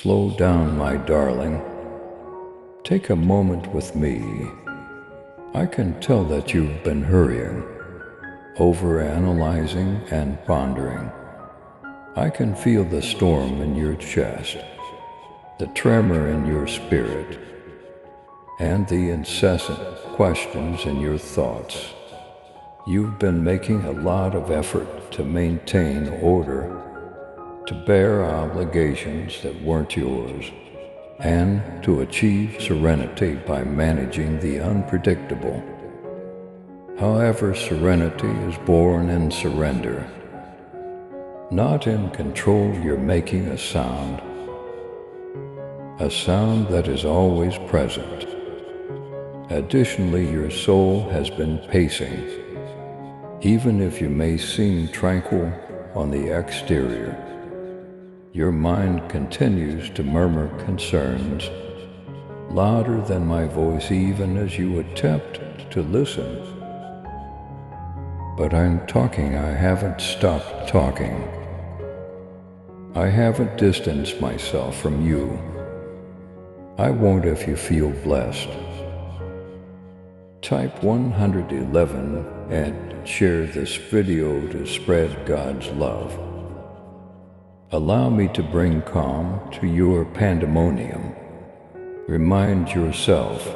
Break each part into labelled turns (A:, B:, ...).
A: Slow down, my darling. Take a moment with me. I can tell that you've been hurrying, overanalyzing and pondering. I can feel the storm in your chest, the tremor in your spirit, and the incessant questions in your thoughts. You've been making a lot of effort to maintain order, to bear obligations that weren't yours, and to achieve serenity by managing the unpredictable. However, serenity is born in surrender. Not in control, you're making a sound that is always present. Additionally, your soul has been pacing. Even if you may seem tranquil on the exterior, your mind continues to murmur concerns, louder than my voice even as you attempt to listen. But I'm talking, I haven't stopped talking. I haven't distanced myself from you. I won't if you feel blessed. Type 111 and share this video to spread God's love. Allow me to bring calm to your pandemonium. Remind yourself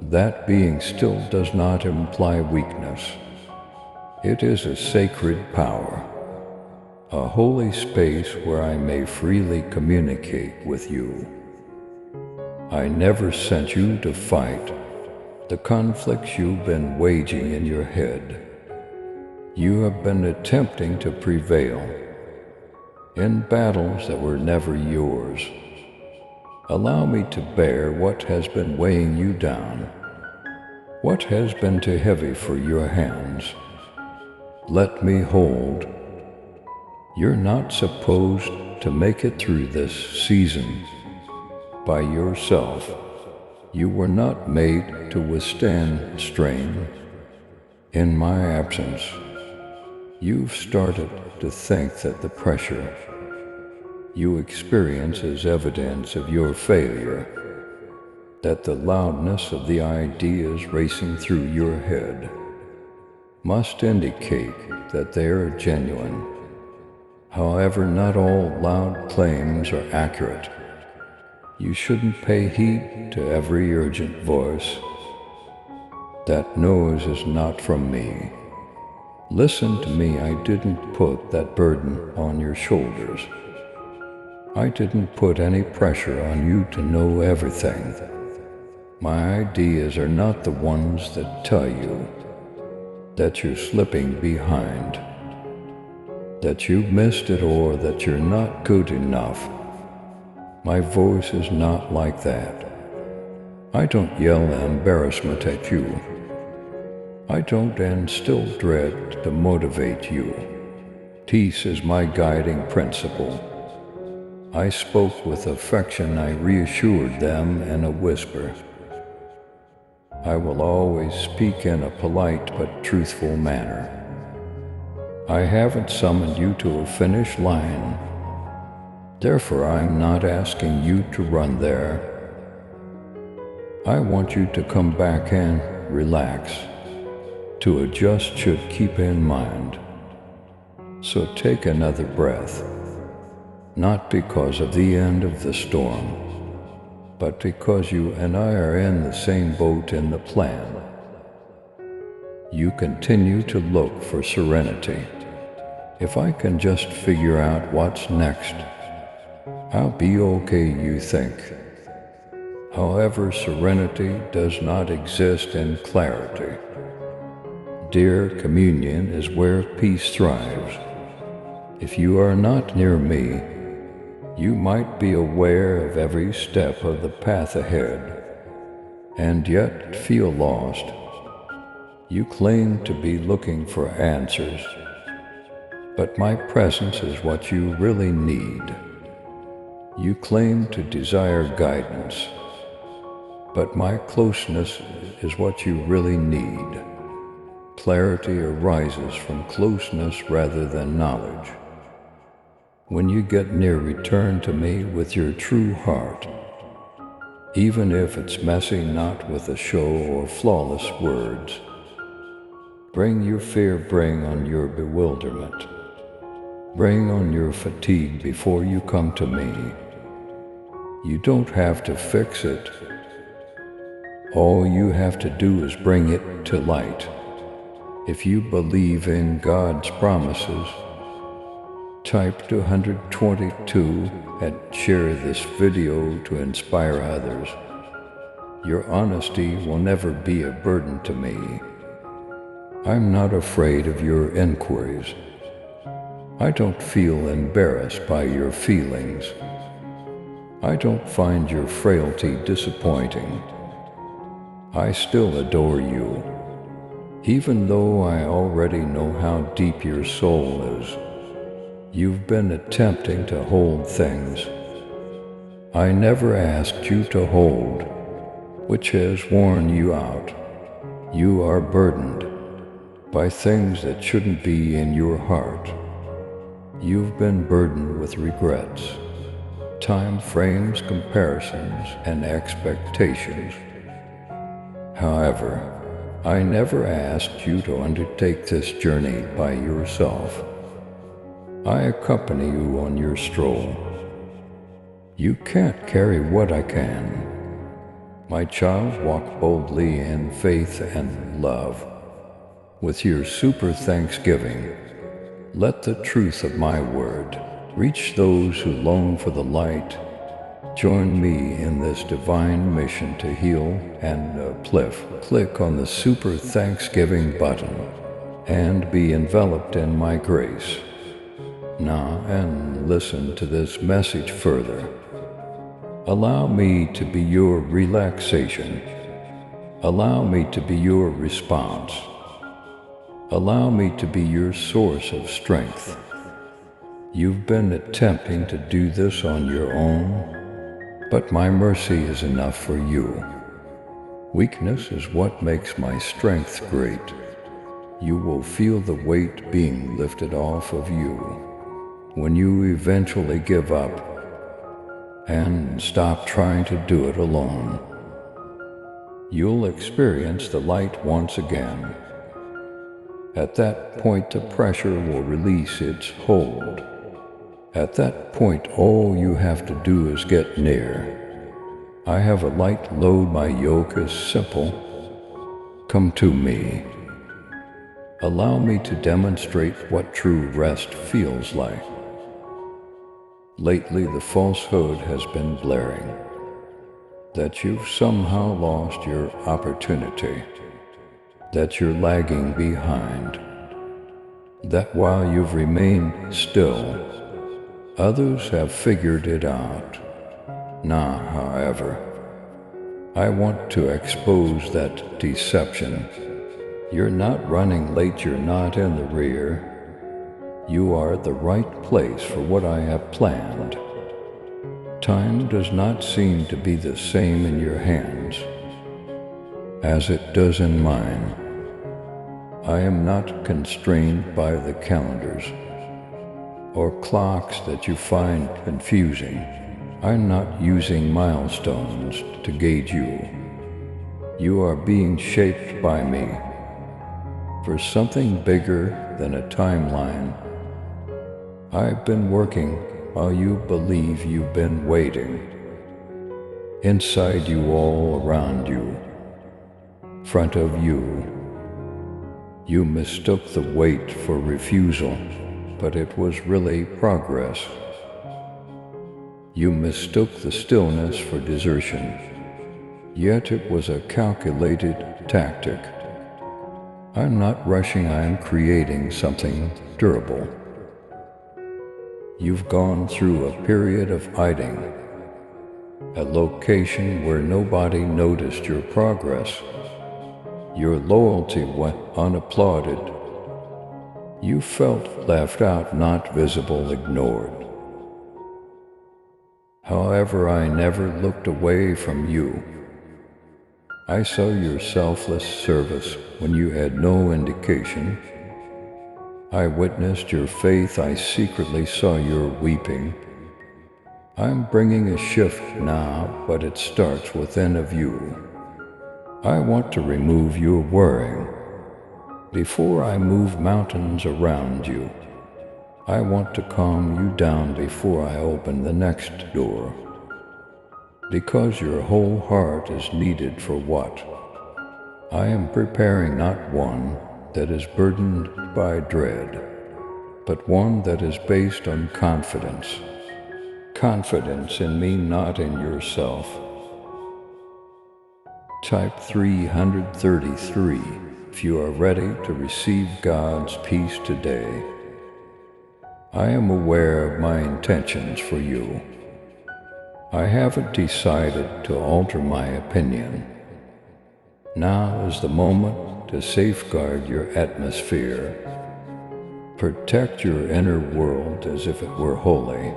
A: that being still does not imply weakness. It is a sacred power, a holy space where I may freely communicate with you. I never sent you to fight the conflicts you've been waging in your head. You have been attempting to prevail in battles that were never yours. Allow me to bear what has been weighing you down, what has been too heavy for your hands. Let me hold. You're not supposed to make it through this season by yourself. You were not made to withstand strain. In my absence, you've started to think that the pressure you experience is evidence of your failure, that the loudness of the ideas racing through your head must indicate that they are genuine. However, not all loud claims are accurate. You shouldn't pay heed to every urgent voice that knows is not from me. Listen to me, I didn't put that burden on your shoulders. I didn't put any pressure on you to know everything. My ideas are not the ones that tell you that you're slipping behind, that you missed it, or that you're not good enough. My voice is not like that. I don't yell embarrassment at you. I don't instill dread to motivate you. Peace is my guiding principle. I spoke with affection, I reassured them in a whisper. I will always speak in a polite but truthful manner. I haven't summoned you to a finish line. Therefore, I'm not asking you to run there. I want you to come back and relax. To adjust should keep in mind. So take another breath, not because of the end of the storm, but because you and I are in the same boat in the plan. You continue to look for serenity. If I can just figure out what's next, I'll be okay, you think. However, serenity does not exist in clarity. Dear communion is where peace thrives. If you are not near me, you might be aware of every step of the path ahead, and yet feel lost. You claim to be looking for answers, but my presence is what you really need. You claim to desire guidance, but my closeness is what you really need. Clarity arises from closeness rather than knowledge. When you get near, return to me with your true heart, even if it's messy, not with a show or flawless words. Bring your fear, bring on your bewilderment. Bring on your fatigue before you come to me. You don't have to fix it. All you have to do is bring it to light. If you believe in God's promises, type 222 and share this video to inspire others. Your honesty will never be a burden to me. I'm not afraid of your inquiries. I don't feel embarrassed by your feelings. I don't find your frailty disappointing. I still adore you, even though I already know how deep your soul is. You've been attempting to hold things I never asked you to hold, which has worn you out. You are burdened by things that shouldn't be in your heart. You've been burdened with regrets, time frames, comparisons, and expectations. However, I never asked you to undertake this journey by yourself. I accompany you on your stroll. You can't carry what I can. My child, walk boldly in faith and love. With your super thanksgiving, let the truth of my word reach those who long for the light. Join me in this divine mission to heal and uplift. Click on the super thanksgiving button and be enveloped in my grace. Now and listen to this message further. Allow me to be your relaxation. Allow me to be your response. Allow me to be your source of strength. You've been attempting to do this on your own, but my mercy is enough for you. Weakness is what makes my strength great. You will feel the weight being lifted off of you when you eventually give up and stop trying to do it alone. You'll experience the light once again. At that point, the pressure will release its hold. At that point, all you have to do is get near. I have a light load, my yoke is simple. Come to me. Allow me to demonstrate what true rest feels like. Lately, the falsehood has been blaring that you've somehow lost your opportunity, that you're lagging behind, that while you've remained still, others have figured it out. Now, however, I want to expose that deception. You're not running late, you're not in the rear. You are at the right place for what I have planned. Time does not seem to be the same in your hands as it does in mine. I am not constrained by the calendars or clocks that you find confusing. I'm not using milestones to gauge you. You are being shaped by me for something bigger than a timeline. I've been working while you believe you've been waiting. Inside you, all around you, front of you. You mistook the wait for refusal, but it was really progress. You mistook the stillness for desertion, yet it was a calculated tactic. I'm not rushing, I am creating something durable. You've gone through a period of hiding, a location where nobody noticed your progress. Your loyalty went unapplauded. You felt left out, not visible, ignored. However, I never looked away from you. I saw your selfless service when you had no indication. I witnessed your faith, I secretly saw your weeping. I'm bringing a shift now, but it starts within of you. I want to remove your worrying. Before I move mountains around you, I want to calm you down before I open the next door. Because your whole heart is needed for what? I am preparing not one that is burdened by dread, but one that is based on confidence. Confidence in me, not in yourself. Type 333 if you are ready to receive God's peace today. I am aware of my intentions for you. I haven't decided to alter my opinion. Now is the moment to safeguard your atmosphere. Protect your inner world as if it were holy.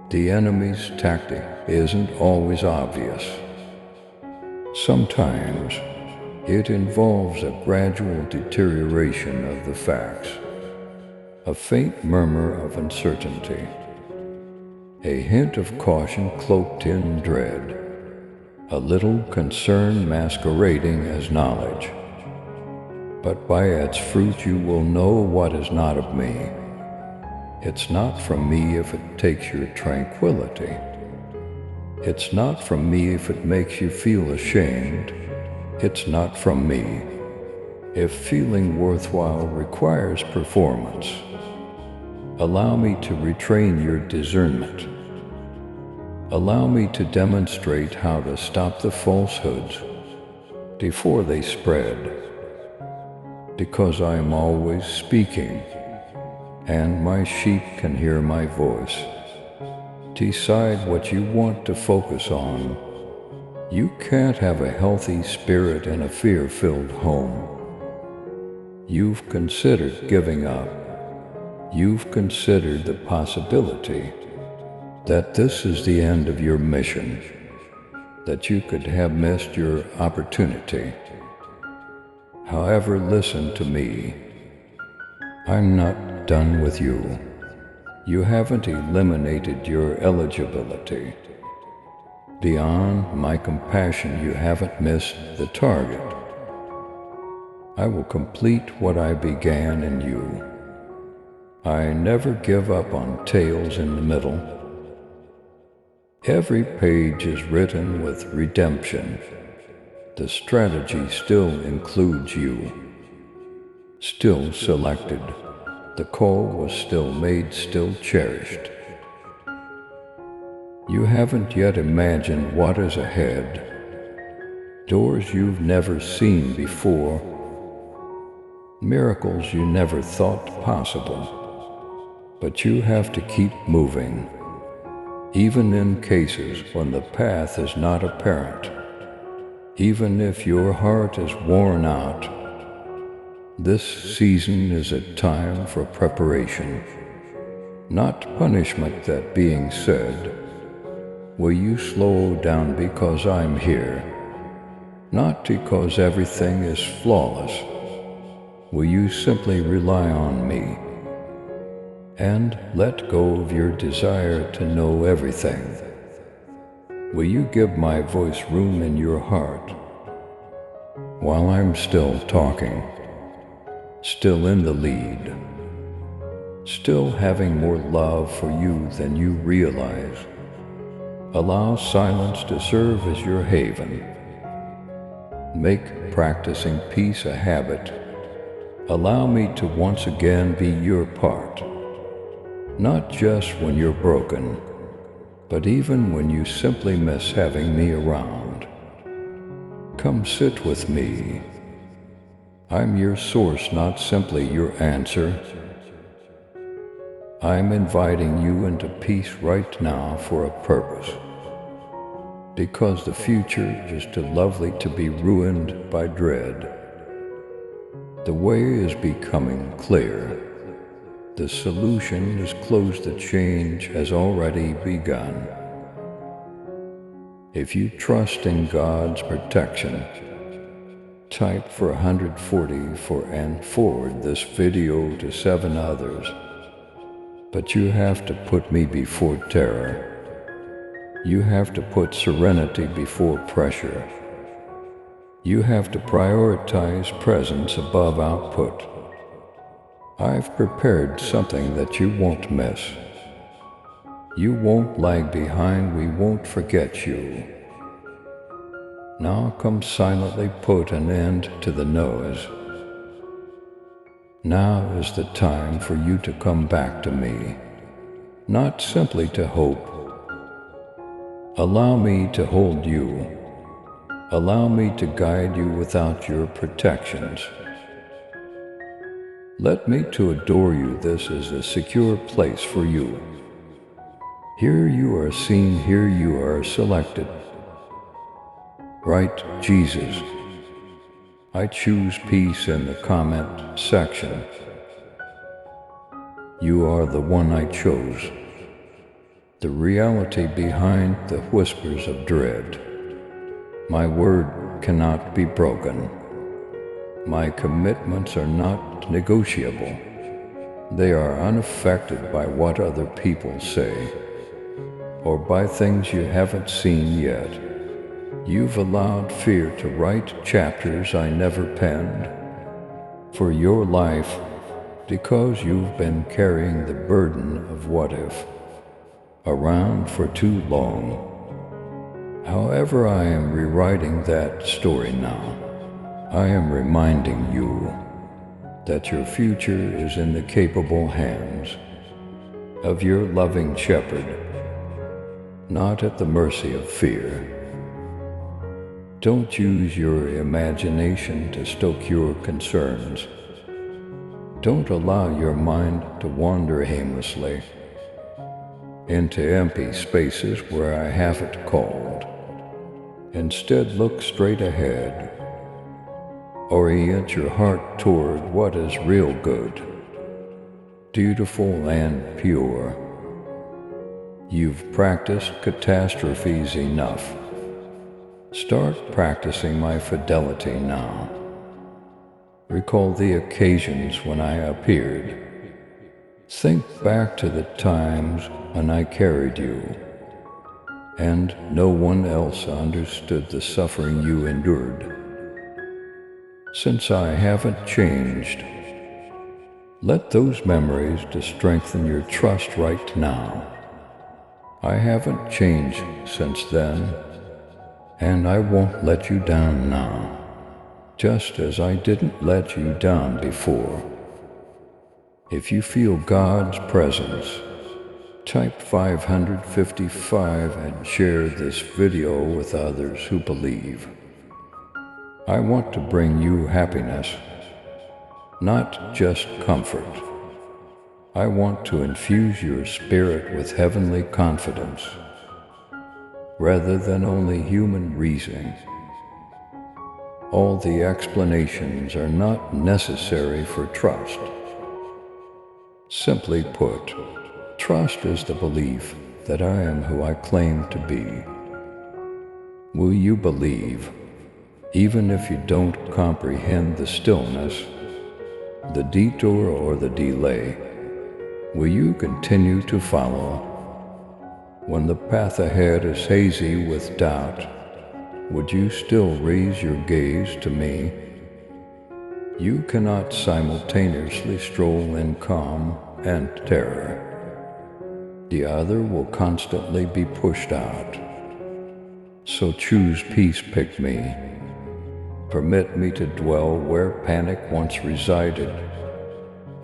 A: The enemy's tactic isn't always obvious. Sometimes it involves a gradual deterioration of the facts, a faint murmur of uncertainty, a hint of caution cloaked in dread, a little concern masquerading as knowledge. But by its fruit you will know what is not of me. It's not from me if it takes your tranquility. It's not from me if it makes you feel ashamed. It's not from me if feeling worthwhile requires performance. Allow me to retrain your discernment. Allow me to demonstrate how to stop the falsehoods before they spread. Because I am always speaking, and my sheep can hear my voice. Decide what you want to focus on. You can't have a healthy spirit in a fear-filled home. You've considered giving up. You've considered the possibility that this is the end of your mission, that you could have missed your opportunity. However, listen to me. I'm not done with you. You haven't eliminated your eligibility. Beyond my compassion, you haven't missed the target. I will complete what I began in you. I never give up on tales in the middle. Every page is written with redemption. The strategy still includes you. Still selected. The call was still made, still cherished. You haven't yet imagined what is ahead. Doors you've never seen before. Miracles you never thought possible. But you have to keep moving, even in cases when the path is not apparent. Even if your heart is worn out, this season is a time for preparation, not punishment. That being said, will you slow down because I'm here? Not because everything is flawless. Will you simply rely on me and let go of your desire to know everything? Will you give my voice room in your heart while I'm still talking? Still in the lead, still having more love for you than you realize. Allow silence to serve as your haven. Make practicing peace a habit. Allow me to once again be your part, not just when you're broken, but even when you simply miss having me around. Come sit with me. I'm your source, not simply your answer. I'm inviting you into peace right now for a purpose. Because the future is too lovely to be ruined by dread. The way is becoming clear. The solution is close. The change has already begun. If you trust in God's protection, Type for 140 and forward this video to 7 others. But you have to put me before terror. You have to put serenity before pressure. You have to prioritize presence above output. I've prepared something that you won't miss. You won't lag behind, we won't forget you. Now come silently put an end to the noise. Now is the time for you to come back to me, not simply to hope. Allow me to hold you. Allow me to guide you without your protections. Let me to adore you. This is a secure place for you. Here you are seen, here you are selected. Write Jesus. I choose peace in the comment section. You are the one I chose. The reality behind the whispers of dread. My word cannot be broken. My commitments are not negotiable. They are unaffected by what other people say, or by things you haven't seen yet. You've allowed fear to write chapters I never penned for your life because you've been carrying the burden of what if around for too long. However, I am rewriting that story now. I am reminding you that your future is in the capable hands of your loving shepherd, not at the mercy of fear. Don't use your imagination to stoke your concerns. Don't allow your mind to wander aimlessly into empty spaces where I haven't called. Instead, look straight ahead. Orient your heart toward what is real good, beautiful and pure. You've practiced catastrophes enough. Start practicing my fidelity now. Recall the occasions when I appeared. Think back to the times when I carried you, and no one else understood the suffering you endured. Since I haven't changed, let those memories to strengthen your trust right now. I haven't changed since then, and I won't let you down now, just as I didn't let you down before. If you feel God's presence, type 555 and share this video with others who believe. I want to bring you happiness, not just comfort. I want to infuse your spirit with heavenly confidence, rather than only human reasoning. All the explanations are not necessary for trust. Simply put, trust is the belief that I am who I claim to be. Will you believe, even if you don't comprehend the stillness, the detour, or the delay? Will you continue to follow? When the path ahead is hazy with doubt, would you still raise your gaze to me? You cannot simultaneously stroll in calm and terror. The other will constantly be pushed out. So choose peace, pick me. Permit me to dwell where panic once resided.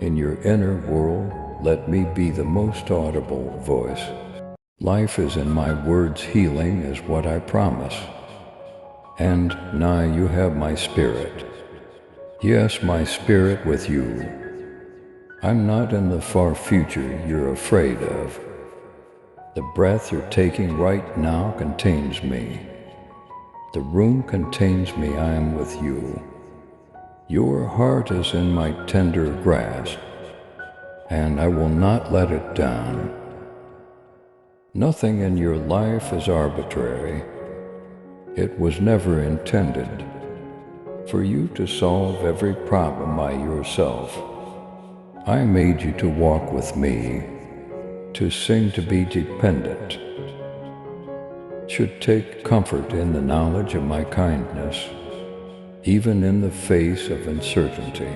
A: In your inner world, let me be the most audible voice. Life is in my words, healing is what I promise. And now you have my spirit. Yes, my spirit with you. I'm not in the far future you're afraid of. The breath you're taking right now contains me. The room contains me, I am with you. Your heart is in my tender grasp, and I will not let it down. Nothing in your life is arbitrary. It was never intended. for you to solve every problem by yourself. I made you to walk with me, to sing, to be dependent. Should take comfort in the knowledge of my kindness, even in the face of uncertainty.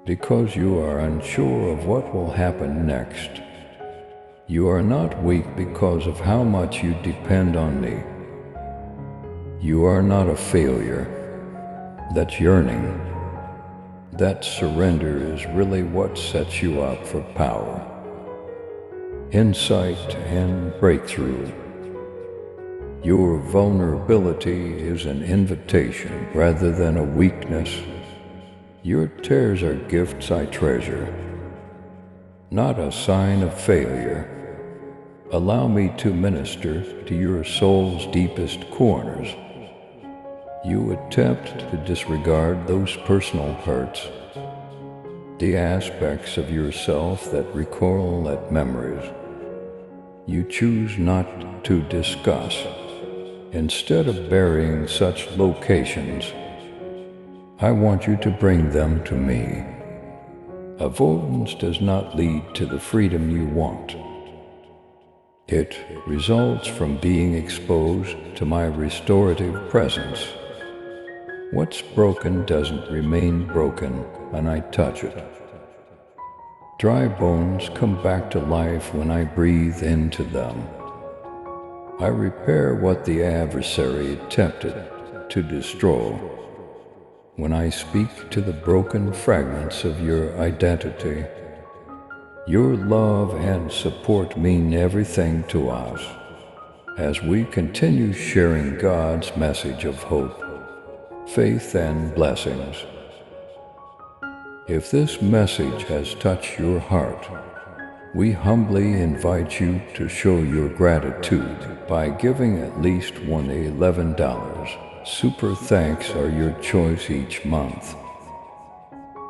A: Because you are unsure of what will happen next, you are not weak because of how much you depend on me. You are not a failure. That yearning, that surrender is really what sets you up for power, insight, and breakthrough. Your vulnerability is an invitation rather than a weakness. Your tears are gifts I treasure, not a sign of failure. Allow me to minister to your soul's deepest corners. You attempt to disregard those personal hurts, the aspects of yourself that recoil at memories you choose not to discuss. Instead of burying such locations, I want you to bring them to me. Avoidance does not lead to the freedom you want. It results from being exposed to my restorative presence. What's broken doesn't remain broken when I touch it. Dry bones come back to life when I breathe into them. I repair what the adversary attempted to destroy when I speak to the broken fragments of your identity. Your love and support mean everything to us as we continue sharing God's message of hope, faith, and blessings. If this message has touched your heart, we humbly invite you to show your gratitude by giving at least $11. Super thanks are your choice each month.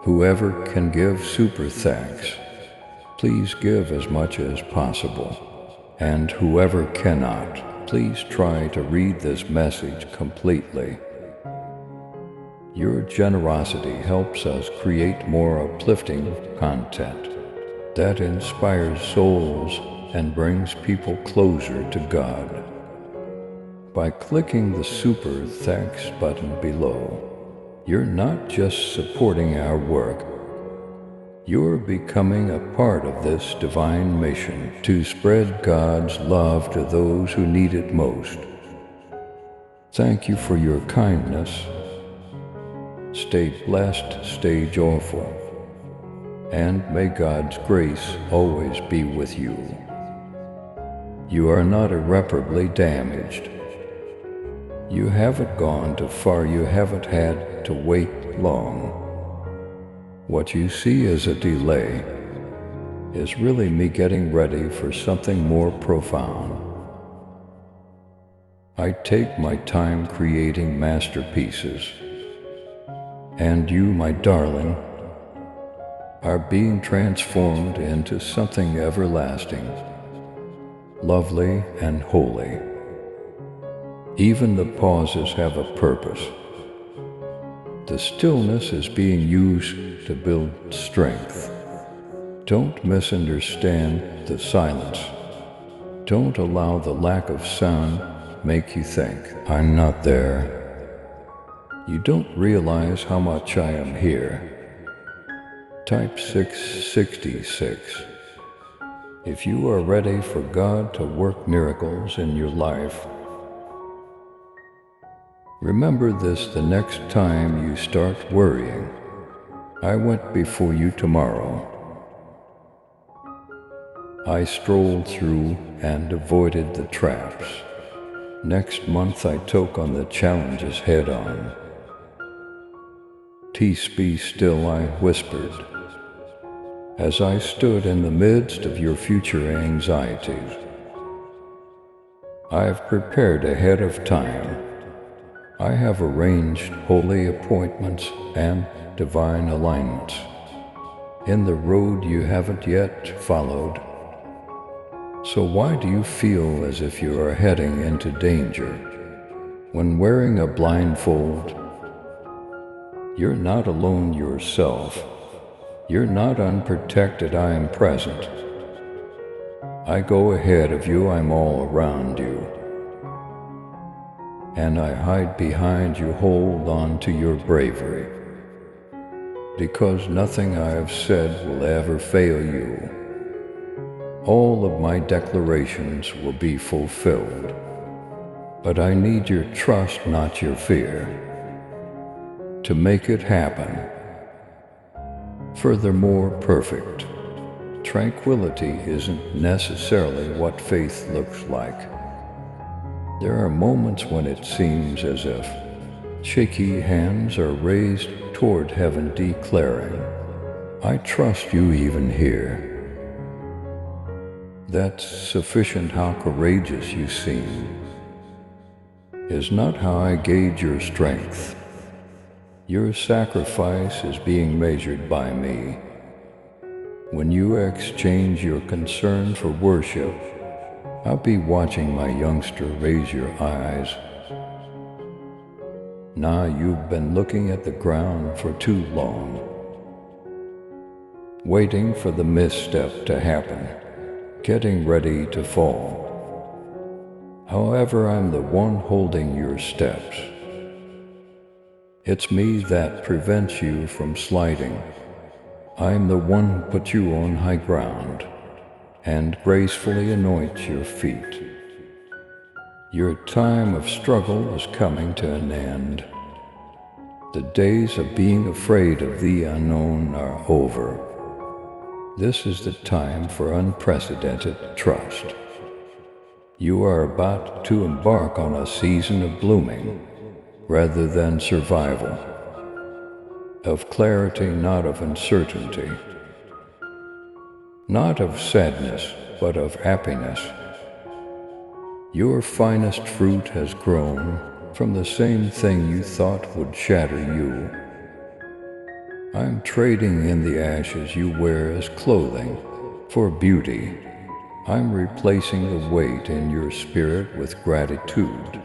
A: Whoever can give super thanks, please give as much as possible. And whoever cannot, please try to read this message completely. Your generosity helps us create more uplifting content that inspires souls and brings people closer to God. By clicking the Super Thanks button below, you're not just supporting our work, you're becoming a part of this divine mission to spread God's love to those who need it most. Thank you for your kindness. Stay blessed, stay joyful, and may God's grace always be with you. You are not irreparably damaged. You haven't gone too far, you haven't had to wait long. What you see as a delay is really me getting ready for something more profound. I take my time creating masterpieces, and you, my darling, are being transformed into something everlasting, lovely, and holy. Even the pauses have a purpose. The stillness is being used to build strength. Don't misunderstand the silence. Don't allow the lack of sound make you think, I'm not there. You don't realize how much I am here. Type 666. If you are ready for God to work miracles in your life, remember this the next time you start worrying. I went before you tomorrow. I strolled through and avoided the traps. Next month I took on the challenges head on. Peace be still, I whispered, as I stood in the midst of your future anxieties. I have prepared ahead of time. I have arranged holy appointments and divine alignments in the road you haven't yet followed. So why do you feel as if you are heading into danger when wearing a blindfold You're not alone yourself. You're not unprotected. I am present. I go ahead of you. I'm all around you. And I hide behind you. Hold on to your bravery, because nothing I have said will ever fail you. All of my declarations will be fulfilled. But I need your trust, not your fear, to make it happen. Furthermore, perfect tranquility isn't necessarily what faith looks like. There are moments when it seems as if shaky hands are raised toward heaven, declaring, I trust you even here. That's sufficient. How courageous you seem is not how I gauge your strength. Your sacrifice is being measured by me. When you exchange your concern for worship, I'll be watching my youngster. Raise your eyes. Now you've been looking at the ground for too long, waiting for the misstep to happen, getting ready to fall. However, I'm the one holding your steps. It's me that prevents you from sliding. I'm the one who puts you on high ground and gracefully anoints your feet. Your time of struggle is coming to an end. The days of being afraid of the unknown are over. This is the time for unprecedented trust. You are about to embark on a season of blooming rather than survival, of clarity, not of uncertainty, not of sadness, but of happiness. Your finest fruit has grown from the same thing you thought would shatter you. I'm trading in the ashes you wear as clothing for beauty. I'm replacing the weight in your spirit with gratitude.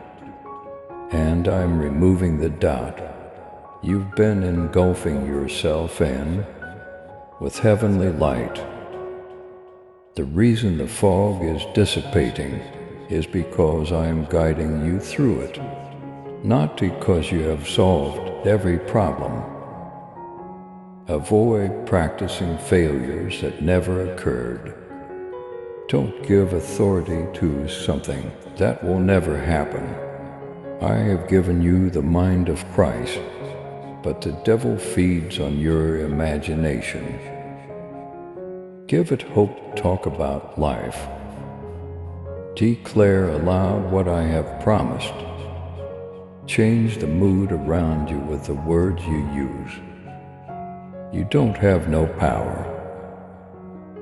A: And I'm removing the doubt you've been engulfing yourself in with heavenly light. The reason the fog is dissipating is because I am guiding you through it, not because you have solved every problem. Avoid practicing failures that never occurred. Don't give authority to something that will never happen. I have given you the mind of Christ, but the devil feeds on your imagination. Give it hope. Talk about life. Declare aloud what I have promised. Change the mood around you with the words you use. You don't have no power.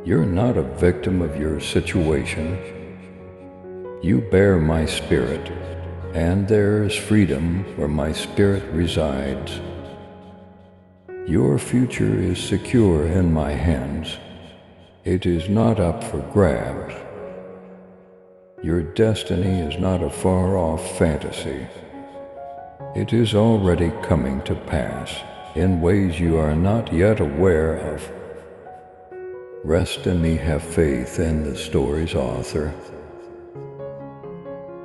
A: You're not a victim of your situation. You bear my spirit, and there is freedom where my spirit resides. Your future is secure in my hands. It is not up for grabs. Your destiny is not a far-off fantasy. It is already coming to pass in ways you are not yet aware of. Rest in me, have faith in the story's author.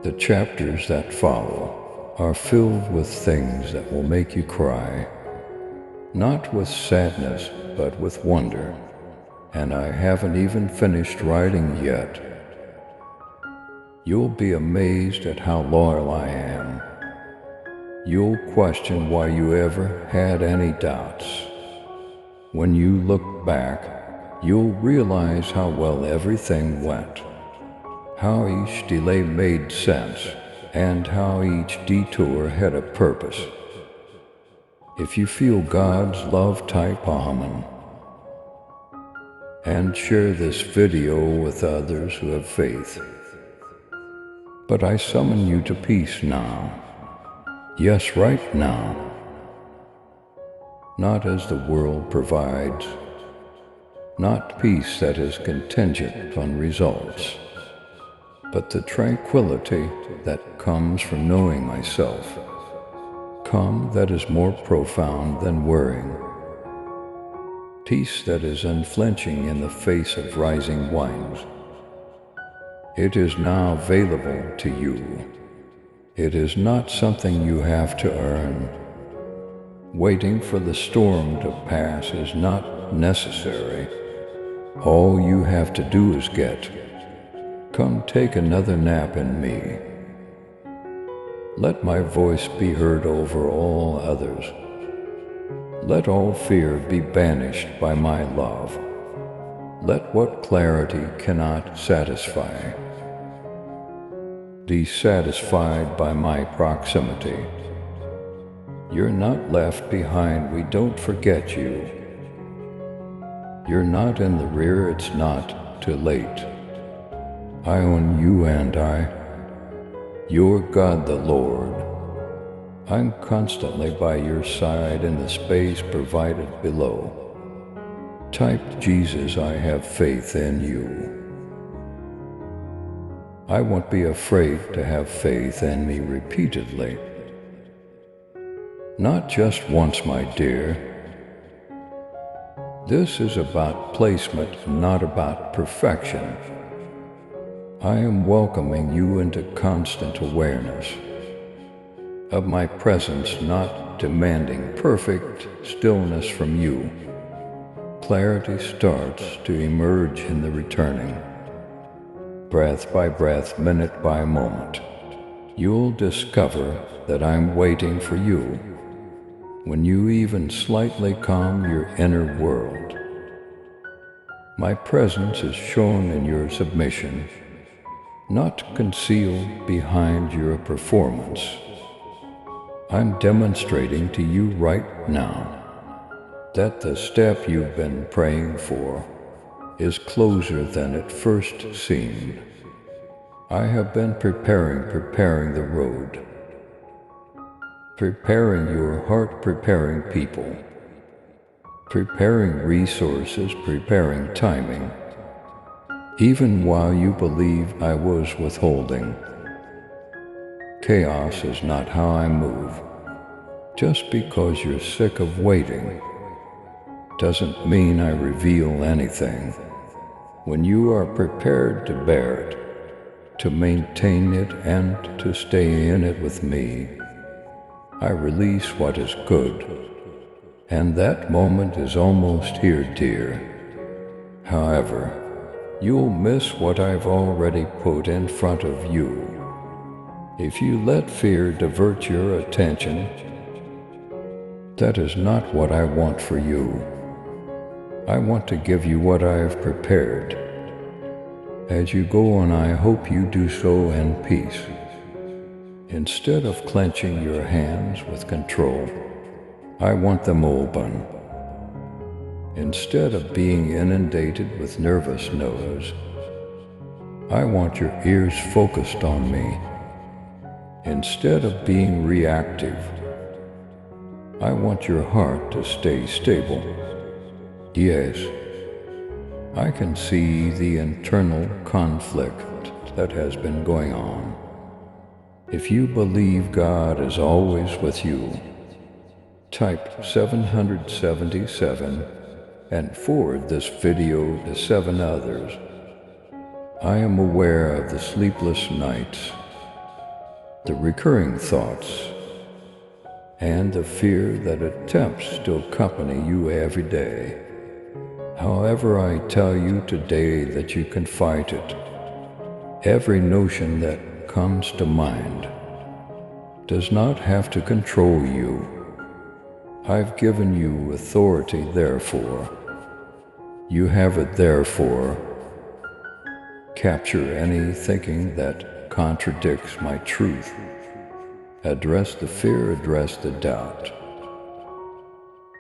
A: The chapters that follow are filled with things that will make you cry, not with sadness, but with wonder. And I haven't even finished writing yet. You'll be amazed at how loyal I am. You'll question why you ever had any doubts. When you look back, you'll realize how well everything went, how each delay made sense, and how each detour had a purpose. If you feel God's love, type Amen and share this video with others who have faith. But I summon you to peace now. Yes, right now. Not as the world provides, not peace that is contingent on results, but the tranquility that comes from knowing myself. calm that is more profound than worrying, peace that is unflinching in the face of rising winds. It is now available to you. It is not something you have to earn. Waiting for the storm to pass is not necessary. All you have to do is get. Come take another nap in me. Let my voice be heard over all others. Let all fear be banished by my love. Let what clarity cannot satisfy be satisfied by my proximity. You're not left behind, we don't forget you. You're not in the rear, it's not too late. I own you and you're God the Lord. I'm constantly by your side in the space provided below. Type Jesus, I have faith in you. I won't be afraid to have faith in me repeatedly. Not just once, my dear. This is about placement, not about perfection. I am welcoming you into constant awareness of my presence, not demanding perfect stillness from you. Clarity starts to emerge in the returning. Breath by breath, minute by moment, you'll discover that I'm waiting for you when you even slightly calm your inner world. My presence is shown in your submission, not concealed behind your performance. I'm demonstrating to you right now that the step you've been praying for is closer than it first seemed. I have been preparing the road, preparing your heart, preparing people, preparing resources, preparing timing, even while you believe I was withholding. Chaos is not how I move. Just because you're sick of waiting doesn't mean I reveal anything. When you are prepared to bear it, to maintain it, and to stay in it with me, I release what is good. And that moment is almost here, dear. However, you'll miss what I've already put in front of you. If you let fear divert your attention, that is not what I want for you. I want to give you what I have prepared. As you go on, I hope you do so in peace. Instead of clenching your hands with control, I want them open. Instead of being inundated with nervous noise, I want your ears focused on me. Instead of being reactive, I want your heart to stay stable. Yes, I can see the internal conflict that has been going on. If you believe God is always with you, type 777 and forward this video to 7 others. I am aware of the sleepless nights, the recurring thoughts, and the fear that attempts to accompany you every day. However, I tell you today that you can fight it. Every notion that comes to mind does not have to control you. I've given you authority, therefore. You have it, therefore. Capture any thinking that contradicts my truth. Address the fear, address the doubt.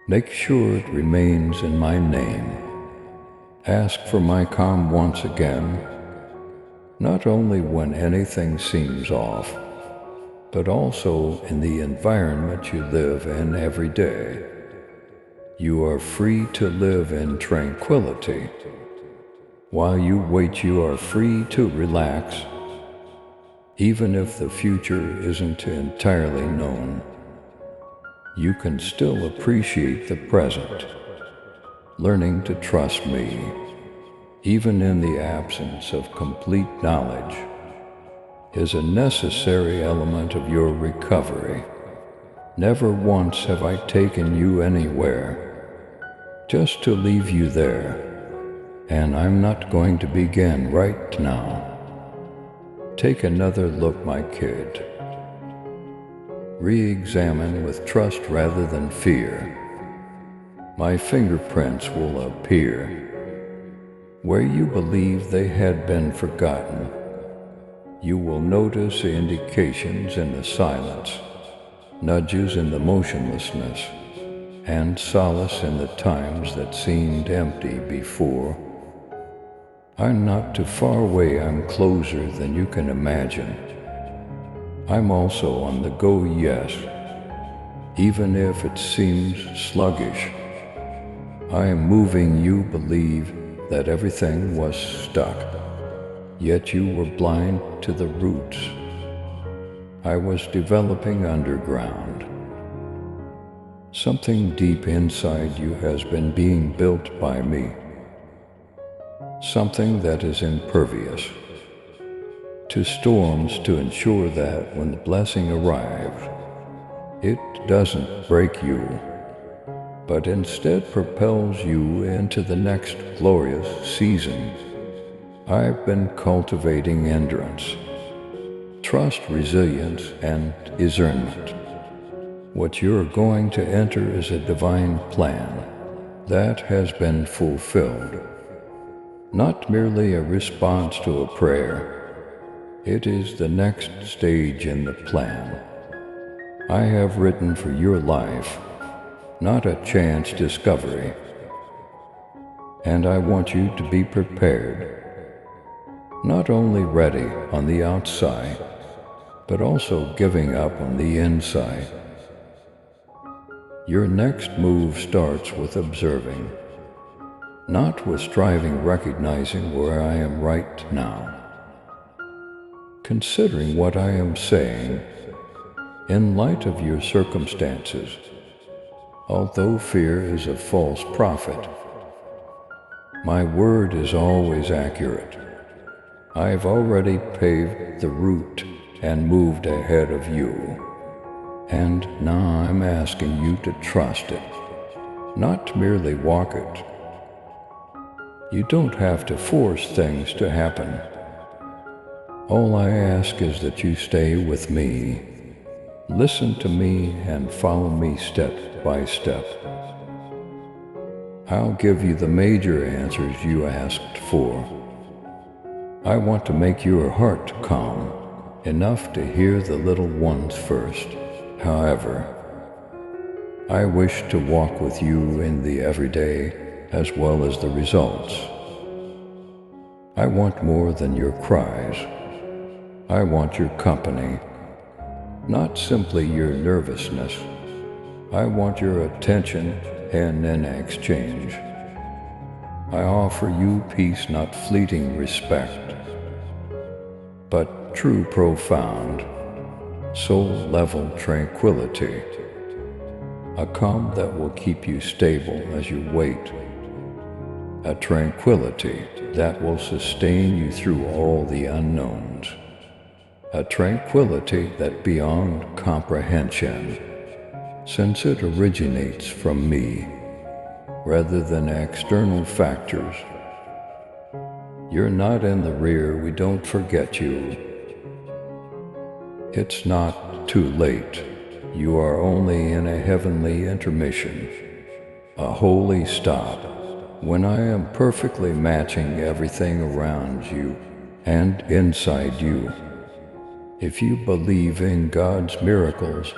A: Make sure it remains in my name. Ask for my calm once again, not only when anything seems off, but also in the environment you live in every day. You are free to live in tranquility. While you wait, you are free to relax, even if the future isn't entirely known. you can still appreciate the present. Learning to trust me, even in the absence of complete knowledge, is a necessary element of your recovery. Never once have I taken you anywhere, just to leave you there, and I'm not going to begin right now. Take another look, my kid. Re-examine with trust rather than fear. My fingerprints will appear where you believe they had been forgotten. You will notice indications in the silence, nudges in the motionlessness, and solace in the times that seemed empty before. I'm not too far away, I'm closer than you can imagine. I'm also on the go, yes, even if it seems sluggish. I am moving you believe that everything was stuck, yet you were blind to the roots. I was developing underground. Something deep inside you has been being built by me. Something that is impervious to storms, to ensure that when the blessing arrives, it doesn't break you, but instead propels you into the next glorious season. I've been cultivating endurance, trust, resilience, and discernment. What you're going to enter is a divine plan that has been fulfilled, not merely a response to a prayer. It is the next stage in the plan I have written for your life, not a chance discovery. And I want you to be prepared, not only ready on the outside, but also giving up on the inside. Your next move starts with observing, not with striving, recognizing where I am right now. Considering what I am saying in light of your circumstances, although fear is a false prophet, my word is always accurate. I've already paved the route and moved ahead of you, and now I'm asking you to trust it, not merely walk it. You don't have to force things to happen. All I ask is that you stay with me, listen to me, and follow me step by step. I'll give you the major answers you asked for. I want to make your heart calm enough to hear the little ones first. However, I wish to walk with you in the everyday as well as the results. I want more than your cries. I want your company, not simply your nervousness. I want your attention, and in exchange, I offer you peace, not fleeting respect, but true, profound, soul-level tranquility, a calm that will keep you stable as you wait, a tranquility that will sustain you through all the unknowns, a tranquility that beyond comprehension, since it originates from me rather than external factors. You're not in the rear, we don't forget you. It's not too late. You are only in a heavenly intermission, a holy stop, when I am perfectly matching everything around you and inside you. If you believe in God's miracles,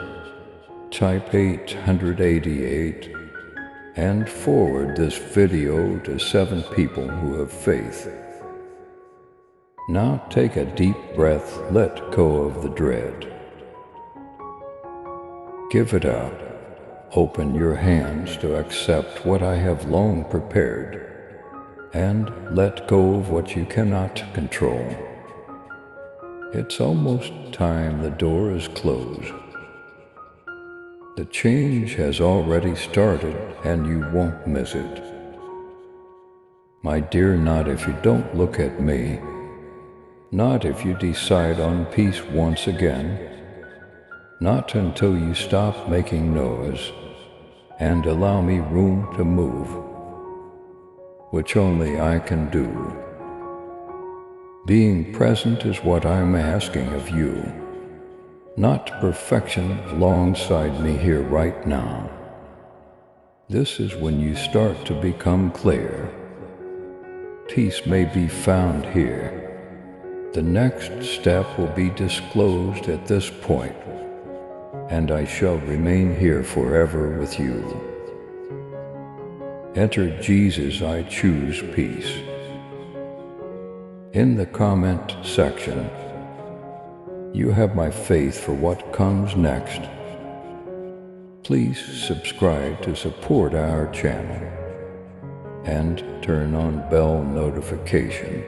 A: type 888 and forward this video to 7 people who have faith. Now take a deep breath, let go of the dread. Give it up. Open your hands to accept what I have long prepared, and let go of what you cannot control. It's almost time the door is closed. The change has already started and you won't miss it. My dear, not if you don't look at me. Not if you decide on peace once again. Not until you stop making noise and allow me room to move, which only I can do. Being present is what I'm asking of you, not perfection alongside me here right now. This is when you start to become clear. Peace may be found here. The next step will be disclosed at this point, and I shall remain here forever with you. Enter Jesus, I choose peace. In the comment section, you have my faith for what comes next. Please subscribe to support our channel and turn on bell notification.